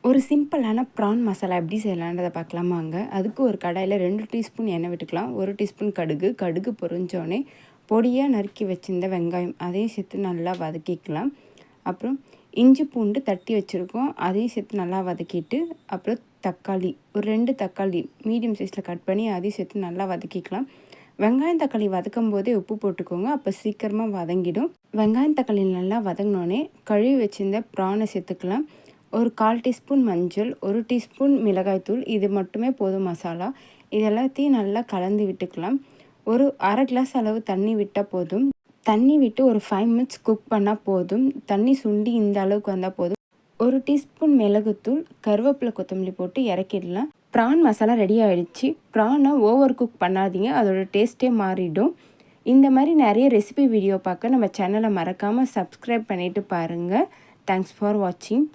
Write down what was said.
ஒரு சிம்பிளான ப்ரான் மசாலா எப்படி செய்யலான்றதை பார்க்கலாம் வாங்க. அதுக்கு ஒரு கடாயில் 2 டீஸ்பூன் எண்ணெய் விட்டுக்கலாம். 1 டீஸ்பூன் கடுகு பொரிஞ்சோடனே பொடியாக நறுக்கி வச்சிருந்த வெங்காயம் அதையும் சேர்த்து நல்லா வதக்கிக்கலாம். அப்புறம் இஞ்சி பூண்டு தட்டி வச்சுருக்கோம், அதையும் சேர்த்து நல்லா வதக்கிட்டு, அப்புறம் தக்காளி ஒரு 2 தக்காளி மீடியம் சைஸில் கட் பண்ணி அதையும் சேர்த்து நல்லா வதக்கிக்கலாம். வெங்காயம் தக்காளி வதக்கும் போதே உப்பு போட்டுக்கோங்க, அப்போ சீக்கிரமாக வதங்கிடும். வெங்காயம் தக்காளி நல்லா வதங்கினோடனே கழுவி வச்சுருந்த ப்ரானை சேர்த்துக்கலாம். ஒரு 1/4 டீஸ்பூன் மஞ்சள், 1 டீஸ்பூன் மிளகாய்த்தூள், இது மட்டுமே போதும் மசாலா. இது எல்லாத்தையும் நல்லா கலந்து விட்டுக்கலாம். ஒரு அரை கிளாஸ் அளவு தண்ணி விட்டால் போதும். தண்ணி விட்டு ஒரு 5 மினிட்ஸ் குக் பண்ணால் போதும். தண்ணி சுண்டி இந்த அளவுக்கு வந்தால் போதும். 1 டீஸ்பூன் மிளகுத்தூள், கருவேப்பிலை, கொத்தமல்லி போட்டு இறக்கிடலாம். ப்ரான் மசாலா ரெடி ஆகிடுச்சு. ப்ரானை ஓவர் குக் பண்ணாதீங்க, அதோட டேஸ்ட்டே மாறிடும். இந்த மாதிரி நிறைய ரெசிபி வீடியோ பார்க்க நம்ம சேனலை மறக்காமல் சப்ஸ்கிரைப் பண்ணிவிட்டு பாருங்கள். தேங்க்ஸ் ஃபார் வாட்சிங்.